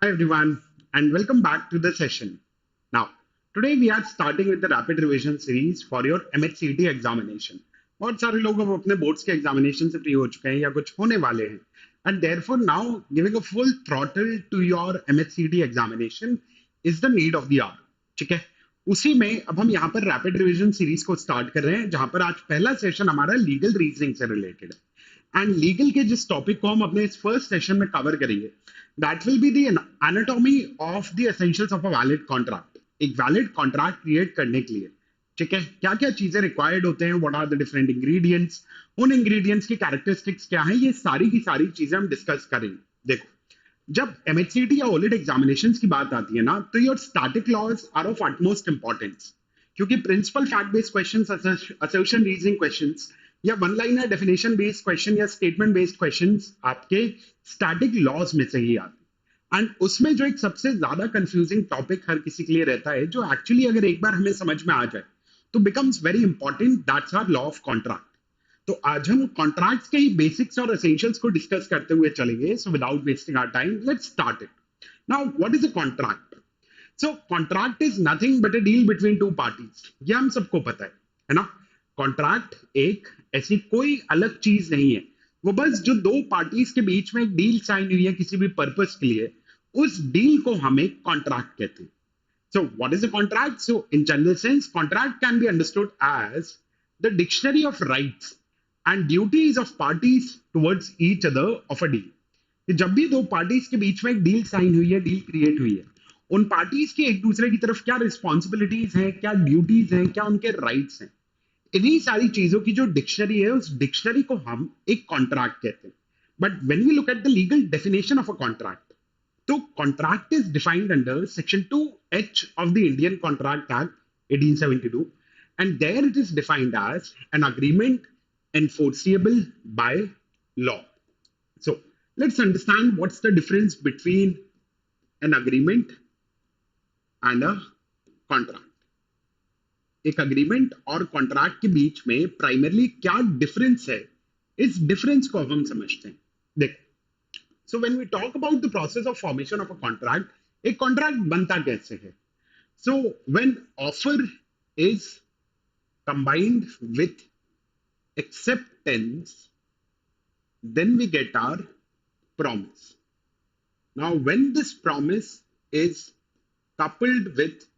Hi everyone, and welcome back to the session. Now, today we are starting with the rapid revision series for your MHCET examination. बहुत सारे लोग अब अपने boards के examination से free हो चुके हैं या कुछ होने वाले हैं, and therefore now giving a full throttle to your MHCET examination is the need of the hour. ठीक है, उसी में अब हम यहाँ पर रैपिड रिविजन सीरीज को स्टार्ट कर रहे हैं, जहां पर आज पहला सेशन हमारा लीगल रीजनिंग से रिलेटेड है. एंड लीगल के जिस टॉपिक को हम अपने इस फर्स्ट सेशन में कवर करेंगे, that will be the anatomy of the essentials of a valid contract. एक वैलिड कॉन्ट्रैक्ट क्रिएट करने के लिए, ठीक है, क्या क्या चीजें रिक्वायर्ड होते हैं, what are the different ingredients, उन इंग्रेडिएंट्स की कैरेक्टरिस्टिक्स क्या है, ये सारी की सारी चीजें हम डिस्कस करेंगे. देखो, जब एमएचसीटी या ओलेट एग्जामिनेशंस की बात आती है ना, तो your static laws are of utmost importance, क्योंकि principal fact based questions, assertion reasoning questions या one liner definition based question या स्टेटमेंट बेस्ड क्वेश्चंस आपके स्टैटिक लॉज में से ही आते हैं. एंड उसमें जो एक सबसे ज्यादा कंफ्यूजिंग टॉपिक हर किसी के लिए रहता है, जो एक्चुअली अगर एक बार हमें समझ में आ जाए तो becomes very important, that's our law of contract. तो आज हम कॉन्ट्रैक्ट्स के ही बेसिक्स और एसेंशियल्स को डिस्कस करते हुए चलेंगे. So without wasting our time, let's start it. Now what is a contract? So contract is nothing but a deal between two parties. ये हम सबको पता है ना. कॉन्ट्रैक्ट एक ऐसी कोई अलग चीज नहीं है, वो बस जो दो पार्टीज के बीच में एक डील साइन हुई है किसी भी पर्पस के लिए, उस डील को हम एक कॉन्ट्रैक्ट कहते हैं. So what is a contract? So in general sense, contract can be understood as the dictionary of rights and duties of parties towards each other of a deal. कि जब भी दो पार्टीज के बीच में एक डील साइन हुई है, deal create हुई है, उन पार्टीज की एक दूसरे की तरफ क्या रिस्पॉन्सिबिलिटीज हैं, क्या ड्यूटीज हैं, क्या उनके राइट्स हैं, इन्हीं सारी चीजों की जो डिक्शनरी है, उस डिक्शनरी को हम एक कॉन्ट्रैक्ट कहते हैं. But when we look at the legal definition of a contract, तो contract is defined under section 2H of the Indian contract act 1872, and there it is defined as an agreement enforceable by law. So let's understand what's the difference between an agreement and a contract. एक agreement और contract के बीच में primarily क्या difference है, इस difference को हम समझते हैं. देखो, so when we talk about the process of formation of a contract, एक कॉन्ट्रैक्ट बनता कैसे है? So when offer is combined with acceptance, then we get our promise. Now when this promise is coupled with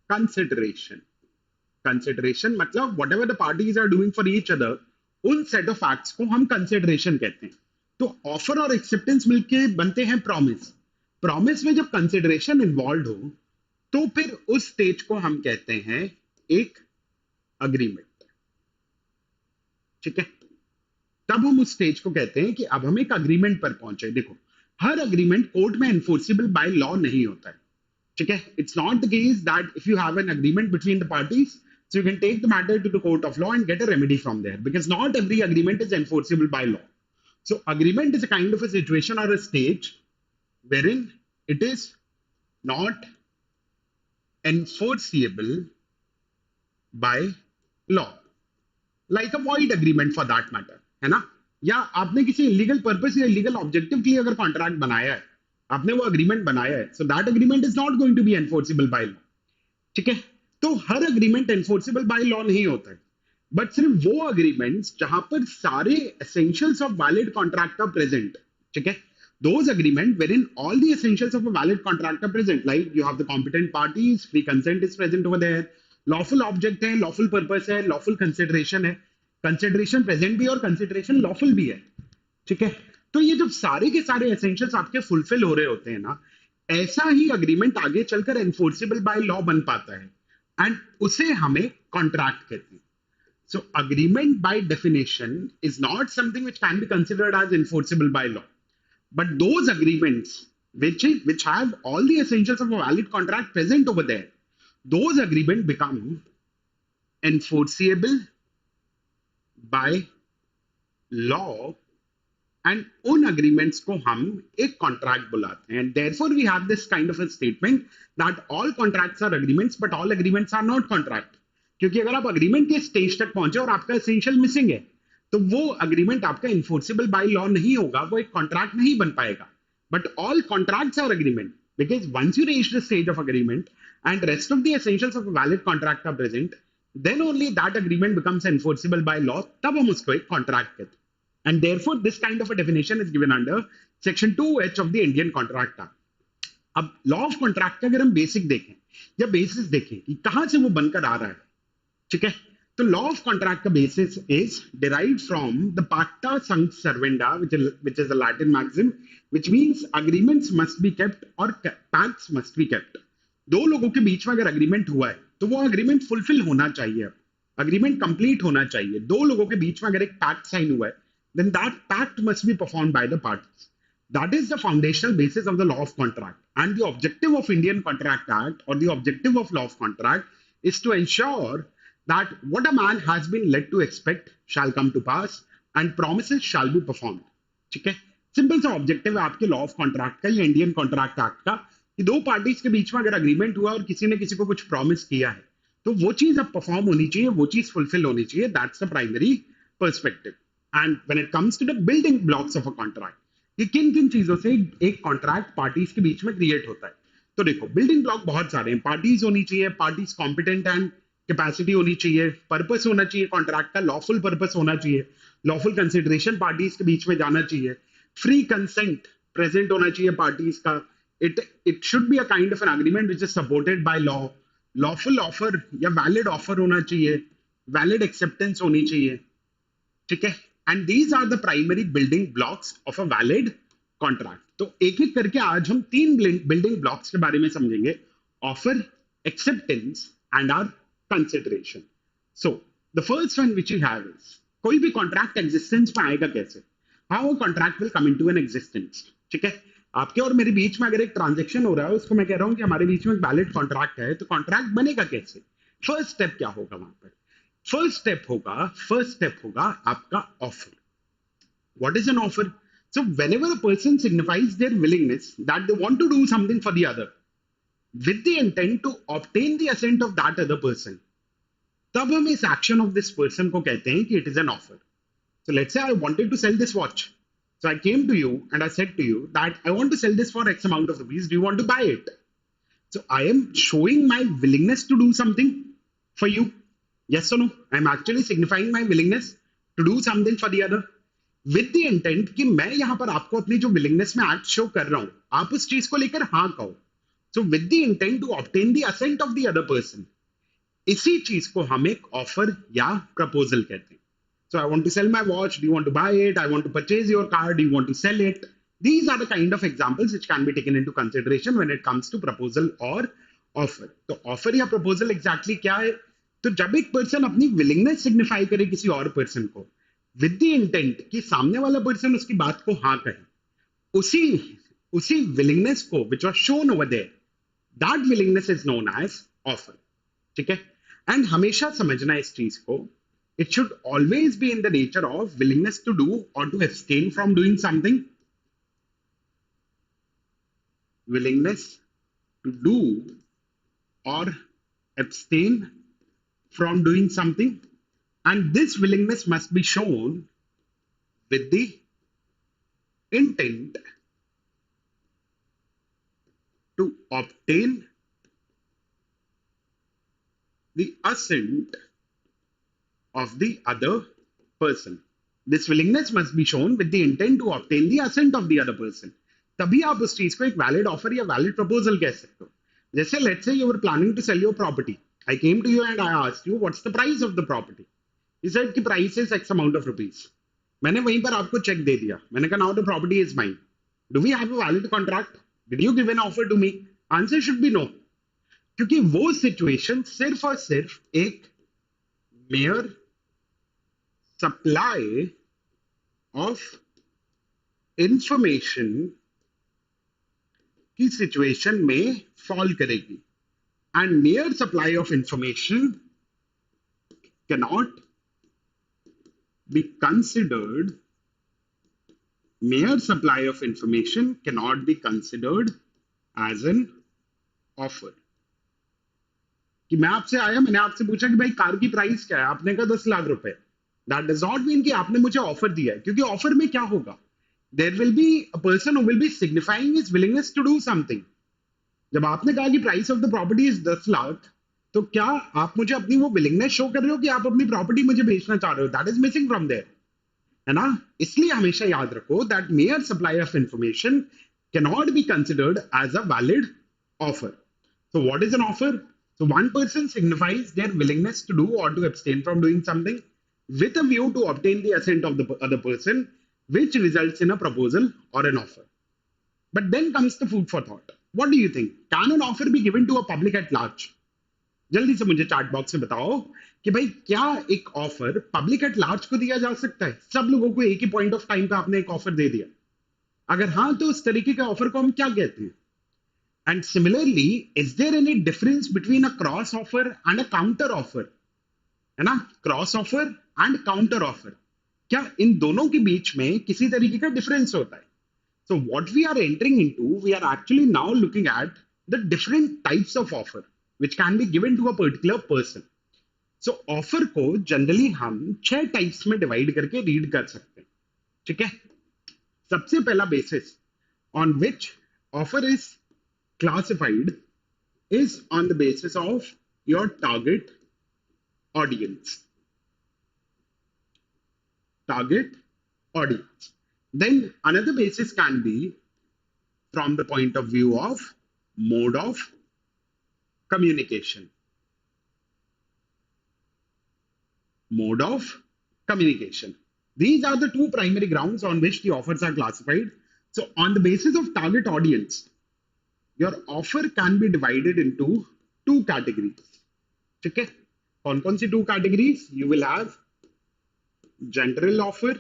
consideration, consideration मतलब whatever the parties are doing for each other, उन set of acts को हम consideration कहते हैं. तो offer और acceptance मिलके बनते हैं प्रॉमिस. प्रॉमिस में जब कंसिडरेशन इन्वॉल्व हो, तो फिर उस स्टेज को हम कहते हैं एक अग्रीमेंट. ठीक है, तब हम उस स्टेज को कहते हैं कि अब हम एक अग्रीमेंट पर पहुंचे. देखो, हर अग्रीमेंट कोर्ट में एनफोर्सिबल बाय लॉ नहीं होता है. ठीक है, it's not the case that if you have an agreement between the parties, so you can take the matter to the court of law and get a remedy from there, because not every agreement is enforceable by law. So agreement is a kind of a situation or a stage wherein it is not enforceable by law, like a void agreement for that matter, है ना. या आपने किसी illegal purpose या illegal objective के लिए अगर contract बनाया है, आपने वो अग्रीमेंट बनाया है, so that agreement is not going to be enforceable by law. ठीक है, तो हर अग्रीमेंट एनफोर्सेबल बाय लॉ नहीं होता है, बट सिर्फ वो अग्रीमेंट्स जहां पर सारे essentials of valid contract are present. ठीक है, those agreement wherein all the essentials of a valid contract are present, like you have the competent parties, free consent is present over there, lawful object है, lawful purpose है, lawful consideration है, consideration present भी और consideration lawful भी है. ठीक है, तो ये जब सारे के सारे एसेंशियल्स आपके फुलफिल हो रहे होते हैं ना, ऐसा ही अग्रीमेंट आगे चलकर एनफोर्सेबल बाय लॉ बन पाता है, एंड उसे हमें कॉन्ट्रैक्ट कहते हैं. So agreement by definition is not something which can be considered as enforceable by law, but those agreements which have all the essentials of a valid contract present over there, those agreement become enforceable by law, and उन agreements को हम एक contract बुलाते हैं. Therefore we have this kind of a statement that all contracts are agreements but all agreements are not contract. क्योंकि अगर आप agreement के स्टेज तक पहुंचे और आपका एसेंशियल मिसिंग है, तो वो अग्रीमेंट आपका इन्फोर्सेबल बाय लॉ नहीं होगा, वो एक कॉन्ट्रैक्ट नहीं बन पाएगा. But all contracts are agreement because once you reach the stage of agreement and rest of the essentials of a valid contract are present, then only that agreement becomes enforceable by law. तब हम उसको एक contract कहते हैं. And therefore, this kind of a definition is given under Section 2H of the Indian Contract Act. अब law of contract का अगर हम बेसिक देखें या बेसिस देखें कि कहां से वो बनकर आ रहा है, ठीक है, तो लॉ ऑफ कॉन्ट्रैक्ट का basis is derived from the pacta sunt servanda, which is a Latin maxim, which means agreements must be kept or pacts must be kept. दो लोगों के बीच में अगर अग्रीमेंट हुआ है तो वो अग्रीमेंट फुलफिल होना चाहिए, अग्रीमेंट कंप्लीट होना चाहिए. दो लोगों के बीच में अगर एक पैक्ट साइन हुआ है, then that pact must be performed by the parties. That is the foundational basis of the law of contract. And the objective of Indian Contract Act or the objective of law of contract is to ensure that what a man has been led to expect shall come to pass and promises shall be performed. ठीक है, simple सा objective है आपके law of contract का या Indian contract act का कि दो पार्टीज के बीच में अगर अग्रीमेंट हुआ और किसी ने किसी को कुछ प्रॉमिस किया है तो वो चीज अब परफॉर्म होनी चाहिए, वो चीज फुलफिल होनी चाहिए. That's the primary perspective. And when it comes to the building blocks of a contract, कि किन किन चीजों से एक कॉन्ट्रैक्ट पार्टीज के बीच में क्रिएट होता है, तो देखो बिल्डिंग ब्लॉक बहुत सारे हैं. पार्टीज होनी चाहिए, पार्टीज कॉम्पिटेंट एंड कैपेसिटी होनी चाहिए, पर्पस होना चाहिए कॉन्ट्रैक्ट का, लॉफुल पर्पस होना चाहिए, लॉफुल कंसिडरेशन पार्टीज के बीच में जाना चाहिए, फ्री कंसेंट प्रेजेंट होना चाहिए पार्टीज का. It should be a kind of an agreement which is supported by law, lawful offer या वैलिड ऑफर होना चाहिए, वैलिड एक्सेप्टेंस होनी चाहिए, ठीक है. And these are the primary building blocks of a valid contract. तो एक एक करके आज हम तीन बिल्डिंग ब्लॉक्स के बारे में समझेंगे: offer, acceptance and are consideration. So the first one which you have is, कोई भी कॉन्ट्रैक्ट एग्जिस्टेंस में आएगा कैसे? How a contract will come into an existence. ठीक है, आपके और मेरे बीच में अगर एक ट्रांजेक्शन हो रहा है, उसको मैं कह रहा हूं कि हमारे बीच में एक वैलिड कॉन्ट्रैक्ट है, तो कॉन्ट्रैक्ट बनेगा कैसे? फर्स्ट स्टेप क्या होगा वहां पर? फर्स्ट स्टेप होगा आपका offer. What is an offer? So whenever a person signifies their willingness that they want to do something for the other with the intent to obtain the assent of that other person, तब हम इस action of this person को कहते हैं कि it is an offer. So let's say I wanted to sell this watch. So I came to you and I said to you that I want to sell this for X amount of rupees. Do you want to buy it? So I am showing my willingness to do something for you. Yes or no? I am actually signifying my willingness to do something for the other with the intent कि मैं यहाँ पर आपको अपनी जो willingness में act show कर रहा हूँ, आप उस चीज को लेकर हाँ कहो. So with the intent to obtain the assent of the other person, इसी चीज को हम एक ऑफर या प्रपोजल कहते हैं. So I want to sell my watch. Do you want to buy it? I want to purchase your car. Do you want to sell it? These are the kind of examples which can be taken into consideration when it comes to proposal or offer. तो offer या proposal exactly क्या है? तो जब एक person अपनी willingness signify करे किसी और person को with the intent कि सामने वाला person उसकी बात को हाँ कहे, उसी willingness को which was shown over there, that willingness is known as offer. ठीक है? And हमेशा समझना इस चीज को, it should always be in the nature of willingness to do or to abstain from doing something. Willingness to do or abstain from doing something. And this willingness must be shown with the intent to obtain the assent of the other person. This willingness must be shown with the intent to obtain the assent of the other person. तभी आप उस चीज को एक valid offer या valid proposal कह सकते हो. जैसे let's say you were planning to sell your property. I came to you and I asked you what's the price of the property. You said कि price is X amount of rupees. मैंने वहीं पर आपको cheque दे दिया. मैंने कहा now the property is mine. Do we have a valid contract? Did you give an offer to me? Answer should be no. क्योंकि वो सिचुएशन सिर्फ और सिर्फ एक mere supply of information की सिचुएशन में फॉल करेगी. And mere supply of information cannot be considered, mere supply of information cannot be considered as an offer. कि मैं आपसे आया, मैंने आपसे पूछा कि भाई कार की प्राइस क्या है, आपने कहा 10 लाख रुपए. दैट डज नॉट मीन कि आपने मुझे ऑफर दिया है, क्योंकि ऑफर में क्या होगा there will be a person who will be signifying his willingness to do something. जब आपने कहा कि price of the property is 10 lakh, तो क्या आप मुझे अपनी वो विलिंगनेस शो कर रहे हो कि आप अपनी प्रॉपर्टी मुझे बेचना चाह रहे हो? That is missing from there, है ना? इसलिए हमेशा याद रखो that mere supply of information cannot be considered as a valid offer. So what is an offer? So one person signifies their willingness to do or to abstain from doing something with a view to obtain the assent of the other person, which results in a proposal or an offer. But then comes the food for thought. What do you think? Can an offer be given to a public at large? जल्दी से मुझे chat box में बताओ कि भाई क्या एक offer public at large को दिया जा सकता है? सब लोगों को एक ही पॉइंट ऑफ टाइम पे आपने एक ऑफर दे दिया. अगर हाँ, तो उस तरीके के ऑफर को हम क्या कहते हैं? And similarly, is there any difference between a cross offer and a counter offer? है ना? Cross offer and counter offer, क्या इन दोनों के बीच में किसी तरीके का डिफरेंस होता है? So what we are entering into, we are actually now looking at the different types of offer which can be given to a particular person. So offer को जनरली हम 6 टाइप्स में डिवाइड करके read कर सकते हैं. ठीक है? सबसे पहला basis on which offer is classified is on the basis of your target audience. Target audience. Then another basis can be from the point of view of mode of communication. Mode of communication. These are the two primary grounds on which the offers are classified. So on the basis of target audience, your offer can be divided into 2 categories. ठीक है? कौन सी 2 categories? You will have general offer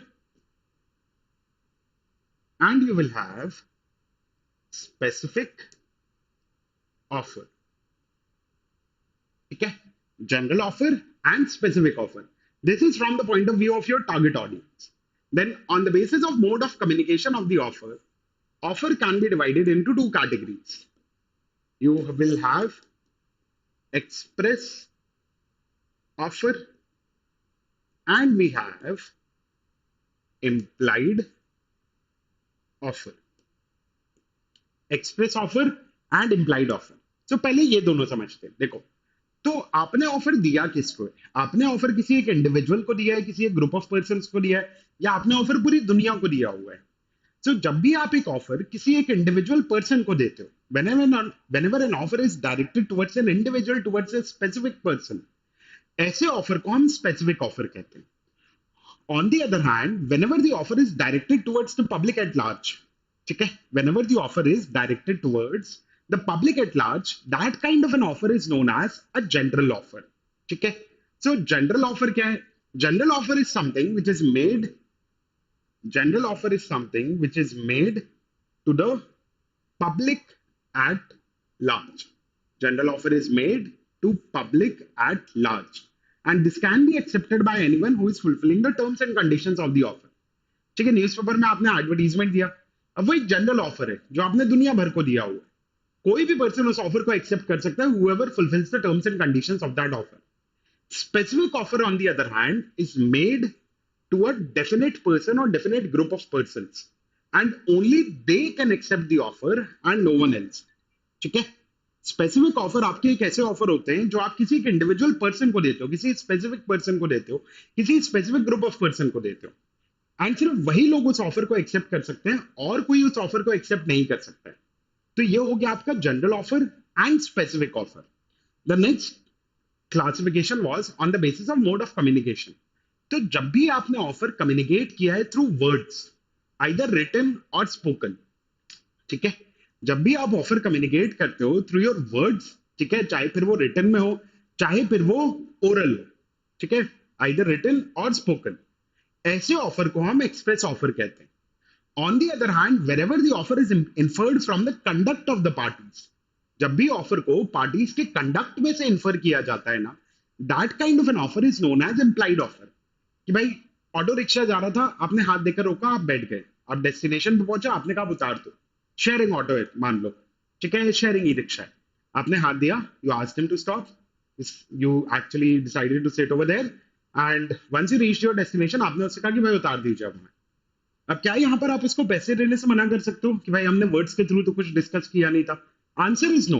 and you will have specific offer. ठीक है? General offer and specific offer. This is from the point of view of your target audience. Then on the basis of mode of communication of the offer can be divided into 2 categories. You will have express offer and we have implied offer. Express offer and implied offer. So पहले ये दोनों समझते हैं. देखो, तो आपने offer दिया किसको है? आपने ऑफर किसी एक इंडिविजुअल को दिया है, किसी एक ग्रुप ऑफ पर्संस को दिया है, या आपने ऑफर पूरी दुनिया को दिया हुआ है? So जब भी आप एक ऑफर किसी एक इंडिविजुअल पर्सन को देते हो, whenever an offer is directed towards an individual, towards a specific person, ऐसे ऑफर को हम स्पेसिफिक ऑफर कहते हैं. On the other hand, whenever the offer is directed towards the public at large, ठीक है? Whenever the offer is directed towards the public at large, that kind of an offer is known as a general offer. ठीक है? So general offer क्या है? General offer is something which is made. General offer is something which is made to the public at large. General offer is made to public at large. And this can be accepted by anyone who is fulfilling the terms and conditions of the offer. ठीक है? Newspaper में आपने advertisement दिया, अब वो एक general offer है जो आपने दुनिया भर को दिया हुआ. कोई भी पर्सन उस ऑफर को एक्सेप्ट कर सकता है, whoever fulfills the terms and conditions of that offer. Specific offer, on the other hand, is made to a definite person or definite group of persons, and only they can accept the offer and no one else. ठीक है? Specific offer आपके एक ऐसे offer होते हैं जो आप किसी एक इंडिविजुअल पर्सन को देते हो, किसी स्पेसिफिक पर्सन को देते हो, किसी स्पेसिफिक ग्रुप ऑफ पर्सन को देते हो, एंड सिर्फ वही लोग उस ऑफर को एक्सेप्ट कर सकते हैं और कोई उस ऑफर को एक्सेप्ट नहीं कर सकता है. तो ये हो गया आपका general offer and specific offer. The next classification was on the basis of mode of communication. तो जब भी आपने ऑफर कम्युनिकेट किया है थ्रू वर्ड्स, आइदर रिटन और स्पोकन, ठीक है? जब भी आप ऑफर कम्युनिकेट करते हो थ्रू योर वर्ड्स, ठीक है, चाहे फिर वो रिटन में हो, चाहे फिर वो ओरल हो, ठीक है, आइदर रिटन और स्पोकन, ऐसे ऑफर को हम एक्सप्रेस ऑफर कहते हैं. On the other hand, wherever the offer is inferred from the conduct of the parties, जब भी ऑफर को पार्टीज के कंडक्ट में से इन्फर किया जाता है ना, that kind of an offer is known as implied offer. कि भाई ऑटो रिक्शा जा रहा था, आपने हाथ देकर रोका, आप बैठ गए, आप डेस्टिनेशन पे पहुंचा, आपने कहा उतार दो. शेयरिंग ऑटो है मान लो, ठीक है, शेयरिंग ई रिक्शा है, आपने हाथ दिया, you asked him to stop, you actually decided to sit over there, and once you reached your destination, आपने उससे कहा कि भाई उतार दीजिए अब हमें. अब क्या यहाँ पर आप उसको पैसे देने से मना कर सकते हो कि भाई हमने वर्ड्स के थ्रू तो कुछ डिस्कस किया नहीं था? Answer is no,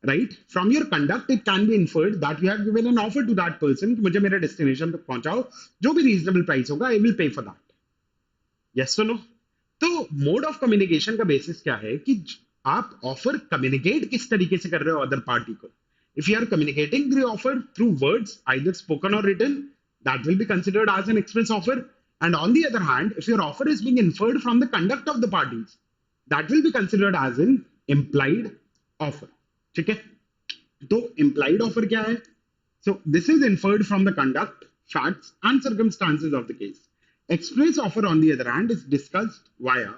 right? From your conduct it can be inferred that you have given an offer to that person कि मुझे मेरे डेस्टिनेशन तक पहुंचाओ, जो भी रीजनेबल प्राइस होगा I will pay for that. Yes और नो? तो मोड ऑफ कम्युनिकेशन का बेसिस क्या है कि आप ऑफर कम्युनिकेट किस तरीके से कर रहे हो अदर पार्टी को। If you are communicating the offer through words either spoken or written, that will be considered as an express offer. And on the other hand, if your offer is being inferred from the conduct of the parties, that will be considered as an implied offer. ठीक है? तो implied offer क्या है? So this is inferred from the conduct, facts and circumstances of the case. Express offer on the other hand is discussed via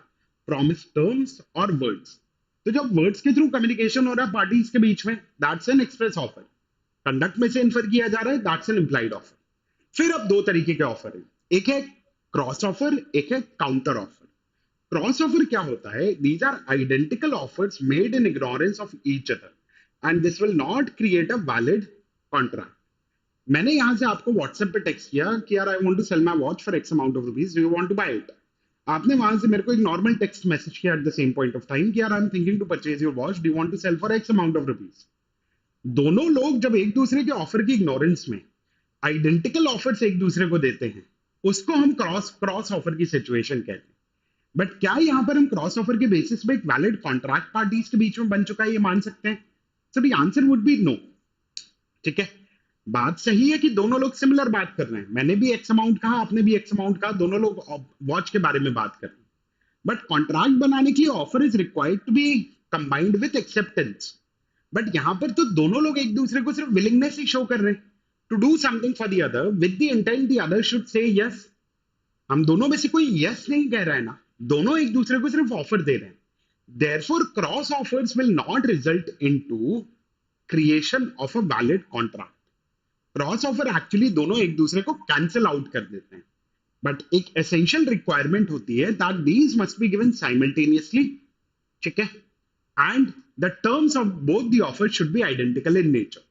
promised terms or words. तो जब words के through communication हो रहा है parties के बीच में, that's an express offer. Conduct में से इन्फर किया जा रहा है, दैट्स एन इम्प्लाइड ऑफर। फिर अब दो तरीके के ऑफर है, एक है क्रॉस ऑफर, एक है काउंटर ऑफर। क्रॉस ऑफर क्या होता है? These are identical offers made in ignorance of each other and this will not create a valid contract. मैंने यहां से आपको व्हाट्सएप पे टेक्स्ट किया कि यार I want to sell my watch for X amount of rupees, do you want to buy it? आपने वहां से मेरे को एक नॉर्मल टेक्स्ट मैसेज किया at the same point of time कि यार I am thinking to purchase your watch, do you want to sell for X amount of rupees. दोनों लोग जब एक दूसरे के ऑफर की इग्नोरेंस में आइडेंटिकल ऑफर्स एक दूसरे को देते हैं, उसको हम क्रॉस ऑफर की सिचुएशन कहते हैं। बट क्या यहां पर हम क्रॉस ऑफर के बेसिस पे एक वैलिड कॉन्ट्रैक्ट पार्टीज के बीच में बन चुका है, ये मान सकते हैं? So the answer would be no. ठीक है, बात सही है कि दोनों लोग सिमिलर बात कर रहे हैं, मैंने भी एक्स अमाउंट कहा, आपने भी एक्स अमाउंट कहा, दोनों लोग वॉच के बारे में बात कर रहे हैं। बट कॉन्ट्रैक्ट बनाने के लिए offer is required to be combined with acceptance. But यहां पर तो दोनों लोग एक दूसरे को सिर्फ विलिंगनेस ही शो कर रहे हैं to do something for the other with the intent the other should say yes. हम दोनों में से कोई yes नहीं कह रहा है ना, दोनों एक दूसरे को सिर्फ ऑफर दे रहे हैं। Therefore, cross offers will not result into creation of a valid contract. Cross offer actually दोनों एक दूसरे को कैंसिल आउट कर देते हैं, बट एक एसेंशियल रिक्वायरमेंट होती है that these must be given simultaneously. ठीक है, and the terms of both the offer should be identical in nature.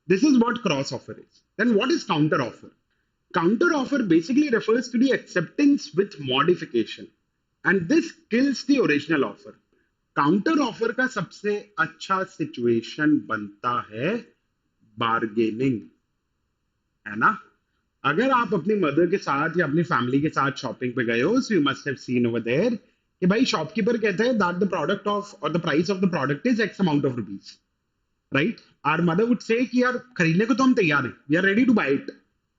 This is what cross offer is. Then what is counter offer? Counter offer basically refers to the acceptance with modification, and this kills the original offer. Counter offer का सबसे अच्छा situation बनता है bargaining, है ना? अगर आप अपनी मदर के साथ या अपनी फैमिली के साथ शॉपिंग पे गए हो, so you must have seen over there कि भाई शॉपकीपर कहता है that the product of or the price of the product is X amount of rupees. Right, our mother would say कि यार खरीदने को तो हम तैयार हैं, we are ready to buy it,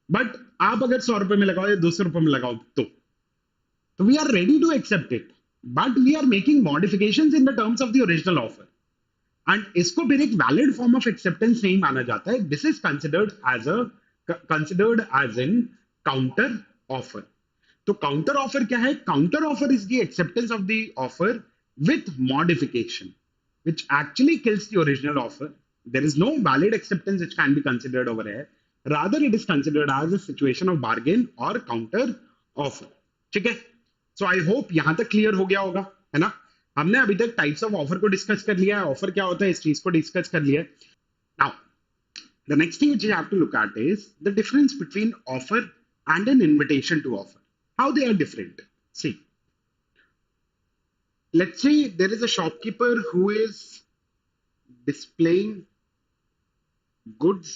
but आप अगर 100 रुपए में लगाओ या 200 रुपए में लगाओ तो we are ready to accept it, but we are making modifications in the terms of the original offer, and इसको फिर एक वैलिड फॉर्म ऑफ एक्सेप्टेंस नहीं माना जाता है। This is considered as in counter offer. तो काउंटर ऑफर क्या है? Counter offer is the acceptance of the offer with modification which actually kills the original offer. There is no valid acceptance which can be considered over here. Rather, it is considered as a situation of bargain or counter offer. ठीक है? So I hope यहाँ तक clear हो गया होगा, है ना? हमने अभी तक टाइप्स ऑफ ऑफर को डिस्कस कर लिया है, ऑफर क्या होता है इस चीज को डिस्कस कर लिया है। Now, the next thing which you have to look at is the difference between offer and an invitation to offer. How they are different? See. Let's say there is a shopkeeper who is displaying goods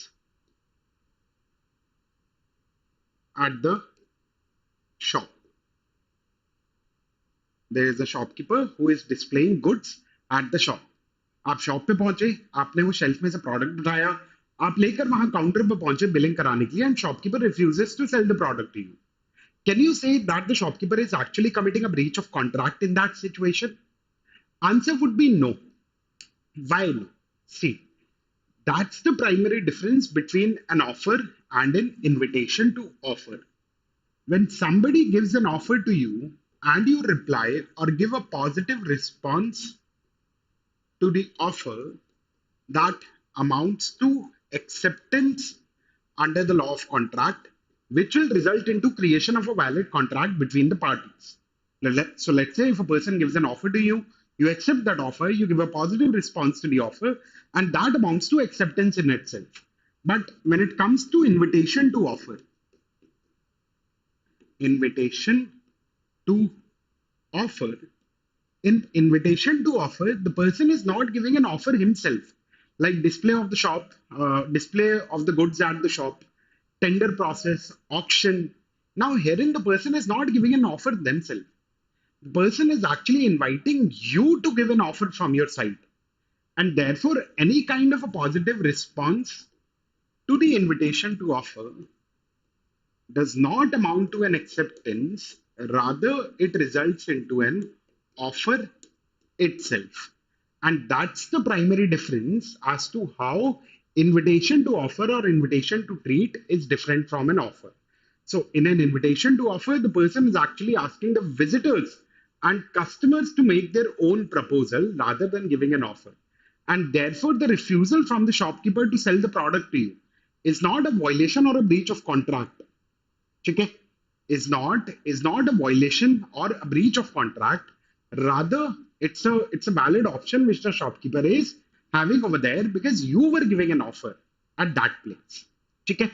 at the shop. There is a shopkeeper who is displaying goods at the shop. आप shop पे पहुंचे, आपने वो shelf में से product उठाया, आप लेकर वहां काउंटर पे पहुंचे बिलिंग कराने के लिए, and shopkeeper refuses to sell the product to you. Can you say that the shopkeeper is actually committing a breach of contract in that situation? Answer would be no. Why no? See, that's the primary difference between an offer and an invitation to offer. When somebody gives an offer to you and you reply or give a positive response to the offer, that amounts to acceptance under the law of contract, which will result into creation of a valid contract between the parties. So let's say if a person gives an offer to you, you accept that offer, you give a positive response to the offer, and that amounts to acceptance in itself. But when it comes to invitation to offer offer, in invitation to offer, the person is not giving an offer himself, like display of the shop, display of the goods at the shop, tender process, auction. Now, herein the person is not giving an offer themselves. The person is actually inviting you to give an offer from your side. And therefore, any kind of a positive response to the invitation to offer does not amount to an acceptance, rather, it results into an offer itself. And that's the primary difference as to how invitation to offer or invitation to treat is different from an offer. So, in an invitation to offer, the person is actually asking the visitors and customers to make their own proposal rather than giving an offer. And therefore, the refusal from the shopkeeper to sell the product to you is not a violation or a breach of contract. Okay? Is not a violation or a breach of contract. Rather, it's a valid option which the shopkeeper is having over there because you were giving an offer at that place. ठीक है?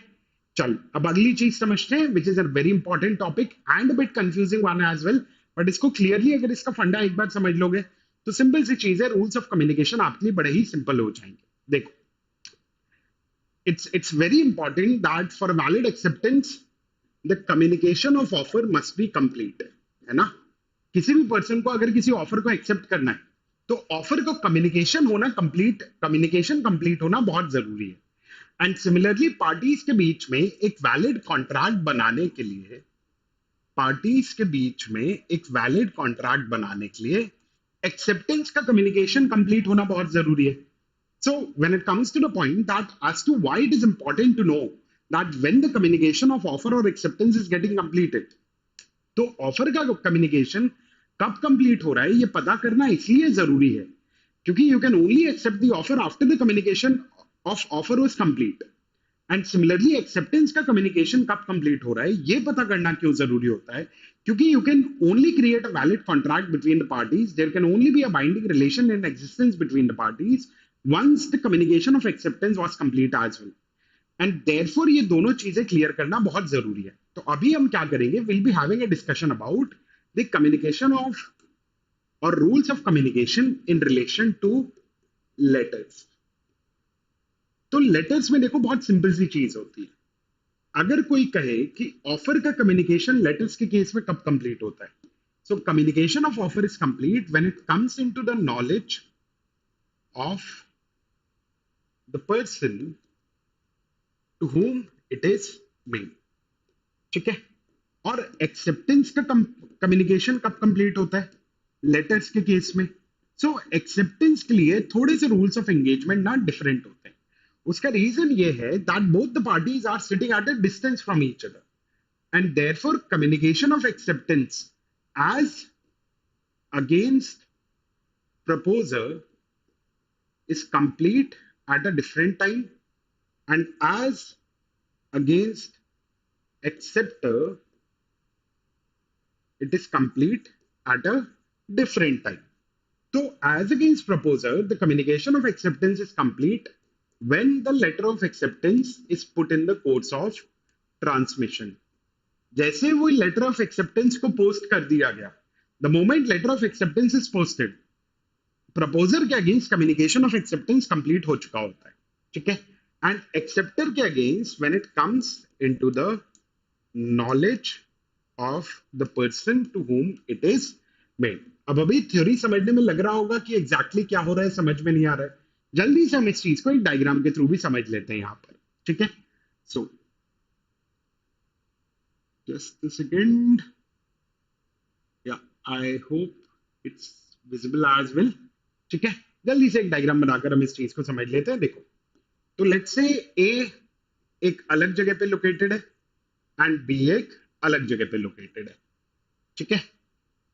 चल अब अगली चीज समझते हैं, which is a very important topic and a bit confusing one as well. But इसको clearly अगर इसका फंडा एक बार समझ लोगे तो सिंपल सी चीज है, रूल्स ऑफ कम्युनिकेशन आपके लिए बड़े ही सिंपल हो जाएंगे. देखो, it's very important that for a valid acceptance the communication of offer must be complete, है ना. किसी भी पर्सन को अगर किसी ऑफर को एक्सेप्ट करना है तो ऑफर को कम्युनिकेशन कंप्लीट होना बहुत जरूरी है. एंड सिमिलरली पार्टीज के बीच में एक वैलिड कॉन्ट्रैक्ट बनाने के लिए एक्सेप्टेंस का कम्युनिकेशन कंप्लीट होना बहुत जरूरी है. So when it comes to the point that as to why it is important to know that when the communication of offer or acceptance is getting completed, तो offer का communication कब complete हो रहा है ये पता करना इसलिए जरूरी है क्योंकि you can only accept the offer after the communication of offer was complete. And similarly acceptance का कम्युनिकेशन कब कंप्लीट हो रहा है ये पता करना क्यों जरूरी होता है क्योंकि you can only create a valid contract between the parties, there can only be a binding relation in existence between the parties once the communication of acceptance was complete as well. And therefore ये दोनों चीजें clear करना बहुत जरूरी है. तो अभी हम क्या करेंगे, we'll be having a discussion about the communication of or rules of communication in relation to letters. तो लेटर्स में देखो बहुत सिंपल सी चीज होती है. अगर कोई कहे कि ऑफर का कम्युनिकेशन लेटर्स के केस में कब कंप्लीट होता है, so communication of offer is complete when it comes into the knowledge of the person to whom it is made. ठीक है. और एक्सेप्टेंस का कम्युनिकेशन कब कंप्लीट होता है, लेटर्स के केस में. सो एक्सेप्टेंस के लिए थोड़े से रूल्स ऑफ एंगेजमेंट ना डिफरेंट होते हैं. उसका रीजन ये है that both the parties are sitting at a distance from each other and therefore communication of acceptance as against proposer is complete at a different time and as against acceptor it is complete at a different time. So as against proposer the communication of acceptance is complete when the letter of acceptance is put in the course of transmission. जैसे वो letter of acceptance को post कर दिया गया, the moment letter of acceptance is posted proposer के against communication of acceptance complete हो चुका होता है. ठीक है. एंड एक्सेप्टर के against when it comes into the knowledge of the person to whom it is made. अब अभी थ्योरी समझने में लग रहा होगा कि एग्जैक्टली क्या हो रहा है, समझ में नहीं आ रहा है. जल्दी से हम इस चीज को एक डायग्राम के थ्रू भी समझ लेते हैं यहां पर. ठीक है. So just a second. Yeah I hope it's visible as well. ठीक है. जल्दी से एक डायग्राम बनाकर हम इस चीज को समझ लेते हैं. देखो, तो लेट्स से ए एक अलग जगह पे लोकेटेड है एंड बी एक अलग जगह पे लोकेटेड है. ठीक है.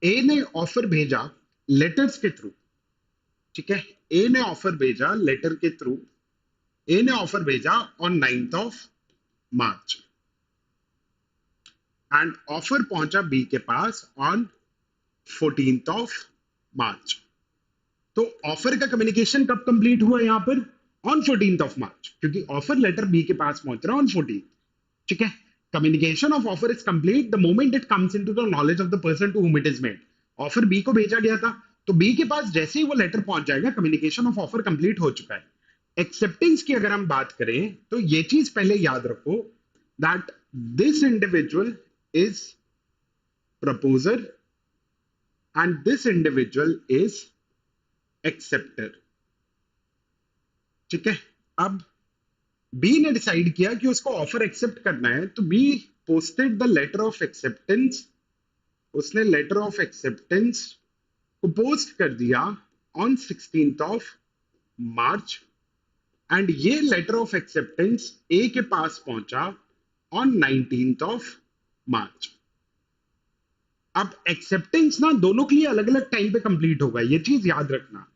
ए ने ऑफर भेजा लेटर्स के थ्रू. ठीक है. ए ने ऑफर भेजा लेटर के थ्रू. ए ने ऑफर भेजा on 9th of March and offer पहुंचा बी के पास ऑन 14th of March. तो ऑफर का कम्युनिकेशन कब कंप्लीट हुआ यहां पर, ऑन 14th of March, क्योंकि ऑफर लेटर बी के पास पहुंच रहा है ऑन 14th. ठीक है. Communication of offer is complete the moment it comes into the knowledge of the person to whom it is made. Offer B को भेजा गया था, तो बी के पास जैसे ही वो लेटर पहुंच जाएगा, कम्युनिकेशन ऑफ ऑफर कंप्लीट हो चुका है। एक्सेप्टेंस की अगर हम बात करें तो ये चीज पहले याद रखो that this individual is proposer and this individual is acceptor. ठीक है, अब बी ने डिसाइड किया कि उसको ऑफर एक्सेप्ट करना है, तो B posted the letter of acceptance, उसने लेटर ऑफ एक्सेप्टेंस को पोस्ट कर दिया on 16th of March, and ये लेटर ऑफ एक्सेप्टेंस ए के पास पहुंचा ऑन 19th ऑफ मार्च। अब एक्सेप्टेंस ना दोनों के लिए अलग अलग टाइम पे कंप्लीट होगा, ये चीज याद रखना।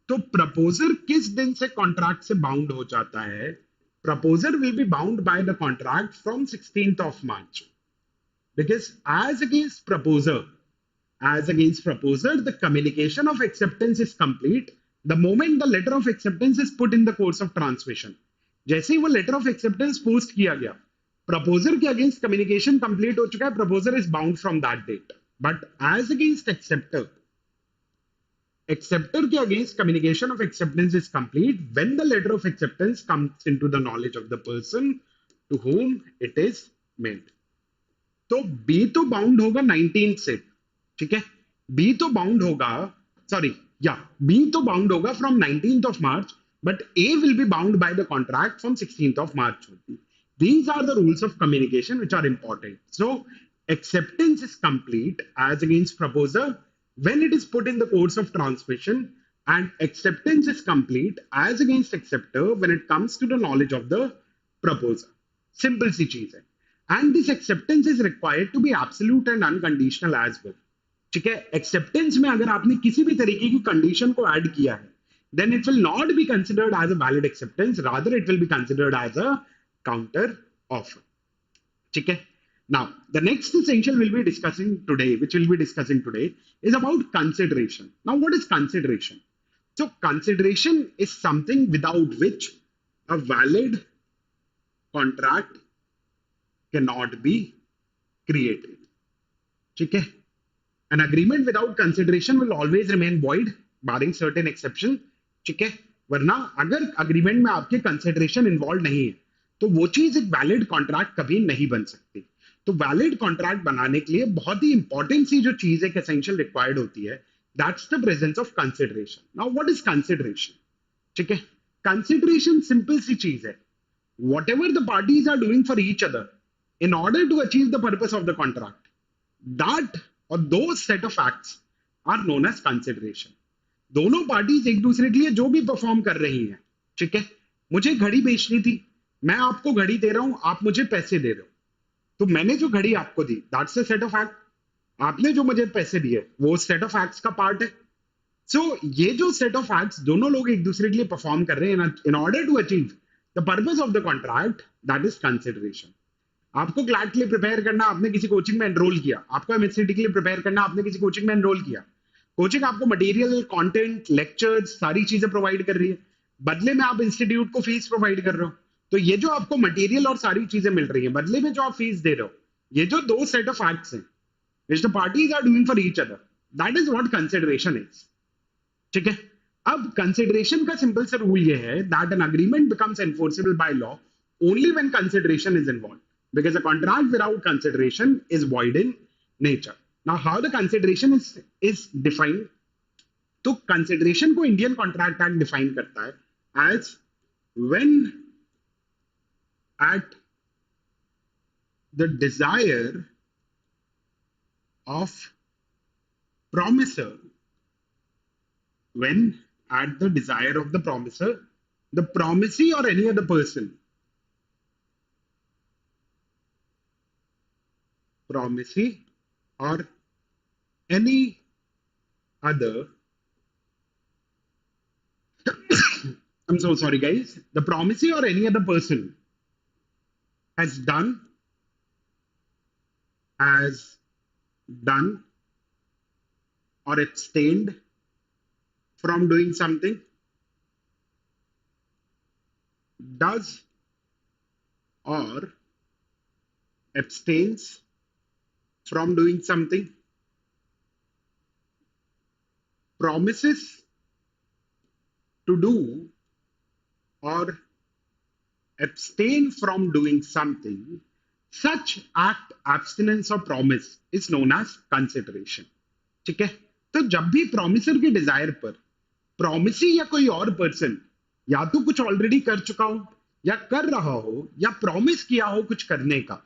तो प्रपोजर किस दिन से कॉन्ट्रैक्ट से बाउंड हो जाता है? Proposer will be bound by the contract from 16th of March, because as against proposer, the communication of acceptance is complete the moment the letter of acceptance is put in the course of transmission. जैसे ही वो letter of acceptance post किया गया, proposer के against communication complete हो चुका है, proposer is bound from that date. But as against acceptor, acceptor के against communication of acceptance is complete when the letter of acceptance comes into the knowledge of the person to whom it is made. तो B तो bound होगा 19 से, ठीक है, B तो bound होगा, sorry या बी तो बाउंड होगा from 19th of March, but A will be bound by the contract from 16th of March. These are the rules of communication which are important. So acceptance is complete as against proposer when it is put in the course of transmission, and acceptance is complete as against acceptor when it comes to the knowledge of the proposer. Simple सी चीज है, and this acceptance is required to be absolute and unconditional as well. ठीक है, acceptance में अगर आपने किसी भी तरीके की कंडीशन को ऐड किया है, then it will not be considered as a valid acceptance, rather it will be considered as a counter offer. ठीक है, now the next essential we'll be discussing today, is about consideration. Now what is consideration? So consideration is something without which a valid contract cannot be created. ठीक है, an agreement without consideration will always remain void barring certain exception. ठीक है, वरना अगर agreement में आपके consideration involve नहीं है तो वो चीज एक वैलिड कॉन्ट्रैक्ट कभी नहीं बन सकती। तो वैलिड कॉन्ट्रैक्ट बनाने के लिए बहुत ही इंपॉर्टेंट सी जो चीज एक एसेंशियल रिक्वायर्ड होती है, that's the presence of consideration. Now what is consideration? ठीक है, कंसिडरेशन सिंपल सी चीज है, whatever the parties are doing for each other in order to achieve the purpose of the contract, that or those set of acts are known as consideration. दोनों parties एक दूसरे के लिए जो भी परफॉर्म कर रही हैं, ठीक है, मुझे घड़ी बेचनी थी, मैं आपको घड़ी दे रहा हूं, आप मुझे पैसे दे रहे हो, तो मैंने जो घड़ी आपको दी, that's a set of act. आपने जो मुझे पैसे दिए वो सेट ऑफ एक्ट्स का पार्ट है। सो ये जो सेट ऑफ एक्ट्स दोनों लोग एक दूसरे के लिए परफॉर्म कर रहे हैं in order to achieve the purpose of the contract, that is consideration. आपको क्लैट के लिए प्रिपेयर करना, आपने किसी कोचिंग में एनरोल किया, आपको एमएचसीटी के लिए प्रिपेयर करना, आपने किसी कोचिंग में एनरोल किया, कोचिंग आपको मटेरियल, कंटेंट, लेक्चर्स सारी चीजें प्रोवाइड कर रही है, बदले में आप इंस्टीट्यूट को फीस प्रोवाइड कर रहे हो। तो ये जो आपको मटेरियल और सारी चीजें मिल रही है, बदले में जो आप फीस दे रहे हो, ये जो दो सेट ऑफ एक्ट्स हैं which the parties are doing for each other, that is what consideration is. ठीक है, अब कंसिडरेशन का सिंपल सा रूल ये है that an agreement becomes enforceable by law only when consideration is involved, because a contract without consideration is void in nature. Now how the consideration is defined? तो consideration को Indian Contract Act define करता है as when at the desire of promisor, when at the desire of the promisor, the promisee or any other person, promisee or any other I'm so sorry guys, the promisee or any other person has done or abstained from doing something, does or abstains from doing something, promises to do or abstain from doing something, such act, abstinence or promise is known as consideration. ठीक है, तो जब भी promisor के Dzire पर promisee या कोई और पर्सन या तो कुछ ऑलरेडी कर चुका हो या कर रहा हो या प्रॉमिस किया हो कुछ करने का,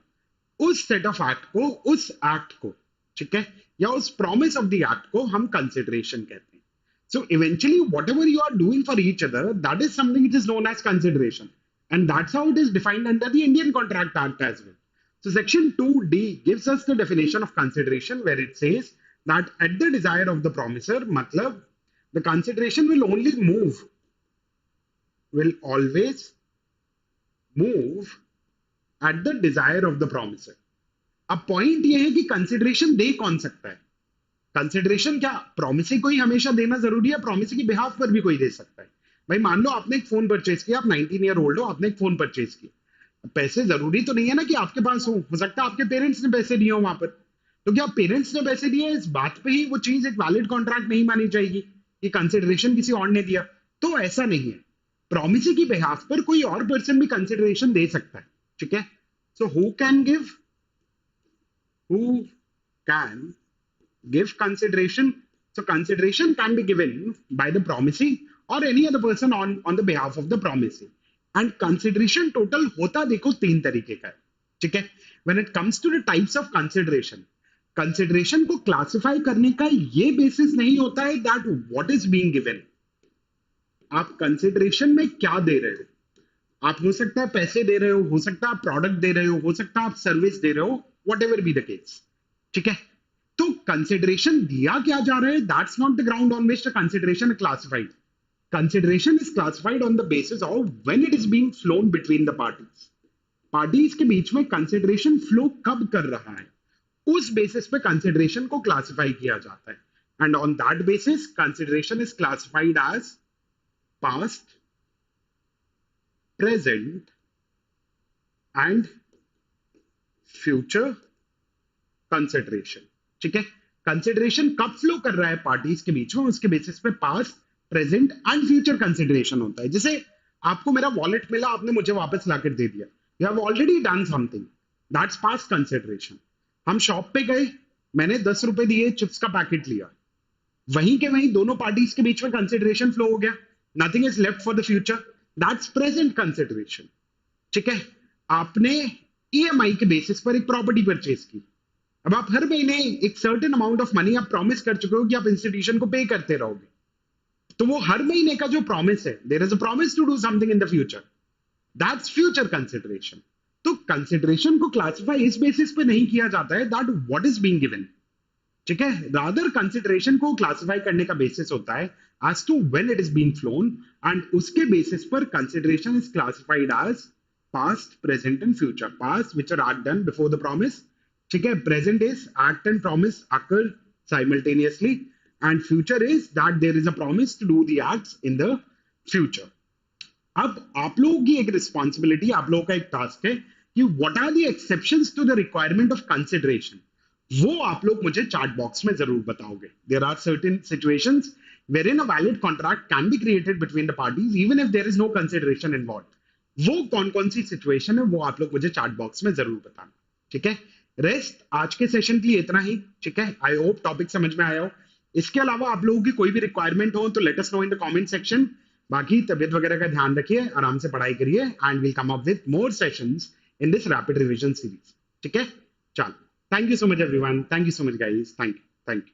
उस सेट ऑफ एक्ट को, उस एक्ट को, ठीक है, या उस प्रॉमिस ऑफ द एक्ट को हम कंसिडरेशन कहते हैं. So eventually, whatever you are doing for each other, that is something which is known as consideration. And that's how it is defined under the Indian Contract Act as well. So section 2D gives us the definition of consideration, where it says that at the desire of the promiser, matlab, the consideration will always move at the desire of the promiser. अब point ये है कि consideration दे कौन सकता है. Consideration क्या promisee को ही हमेशा देना जरूरी है? प्रोमिसी की बिहाफ पर भी कोई दे सकता है. भाई मान लो आपने एक फोन परचेज किया, आप 19 ईयर ओल्ड हो, आपने एक फोन परचेज किया. पैसे जरूरी तो नहीं है ना कि आपके पास हो सकता है आपके पेरेंट्स ने पैसे दिए हो वहां पर. तो क्या पेरेंट्स ने पैसे दिए, इस बात पे ही वो चीज एक वैलिड कॉन्ट्रैक्ट नहीं मानी जाएगी कि कंसिडरेशन किसी और ने दिया? तो ऐसा नहीं है. प्रोमिसी की बिहाफ पर कोई और पर्सन भी कंसिडरेशन दे सकता है. ठीक है, so who can give consideration? So consideration can be given by the promisee or any other person on the behalf of the promisee. And consideration total होता देखो 3 तरीके का है. ठीक है, when it comes to the types of consideration, consideration को classify करने का ये बेसिस नहीं होता है that what is being given. आप कंसिडरेशन में क्या दे रहे हो? आप हो सकता है पैसे दे रहे हो सकता है आप प्रोडक्ट दे रहे हो सकता है आप सर्विस दे रहे हो, whatever be the case. ठीक है, तो कंसिडरेशन दिया क्या जा रहा है, that's not the ground on which the consideration is classified. Consideration is classified on the basis of when it is being phloem between the parties. Parties के बीच में कंसिडरेशन फ्लो कब कर रहा है, उस बेसिस पे कंसिडरेशन को क्लासिफाई किया जाता है. And on that basis consideration is classified as past, present and future consideration. ठीक है, कंसिडरेशन कब फ्लो कर रहा है पार्टीज के बीच में, उसके बेसिस पे past, present and future consideration होता है. जैसे आपको मेरा वॉलेट मिला, आपने मुझे वापस लाकर दे दिया, you have already done something, that's past consideration. हम शॉप पे गए, मैंने 10 रुपए दिए, चिप्स का पैकेट लिया, वहीं के वहीं दोनों पार्टीज के बीच में कंसिडरेशन फ्लो हो गया, nothing is left for the future, that's present consideration. ठीक है, आपने ईएमआई के बेसिस पर एक प्रॉपर्टी परचेज की. अब आप हर महीने एक सर्टेन अमाउंट ऑफ मनी आप प्रॉमिस कर चुके हो कि आप इंस्टीट्यूशन को पे करते रहोगे. तो वो हर महीने का जो प्रॉमिस है, there is a promise to do something in the future, that's future consideration. तो कंसिडरेशन को क्लासिफाई इस बेसिस पे नहीं किया जाता है that what is being given. ठीक है, रादर कंसिडरेशन को क्लासिफाई करने का बेसिस होता है as to when it is being flown, and उसके बेसिस पर consideration is classified as past, present and future. Past which are act done before the promise. ठीक है, present is act and promise occur simultaneously, and future is that there is a promise to do the acts in the future. अब आप लोगों की एक responsibility, आप लोगों का एक टास्क है कि what are the exceptions to the requirement of consideration, वो आप लोग मुझे चैट बॉक्स में जरूर बताओगे. There are certain situations wherein a valid contract can be created between the parties even if there is no consideration involved. वो कौन कौन सी सिचुएशन है वो आप लोग मुझे चैट बॉक्स में जरूर बताना. ठीक है, रेस्ट आज के सेशन के लिए इतना ही. ठीक है, आई होप टॉपिक समझ में आया हो. इसके अलावा आप लोगों की कोई भी रिक्वायरमेंट हो तो let us know in the comment section. बाकी तबियत वगैरह का ध्यान रखिए, आराम से पढ़ाई करिए, and will come up with more sessions in this rapid revision series. ठीक है, चलो, thank you so much everyone, thank you so much guys, thank you.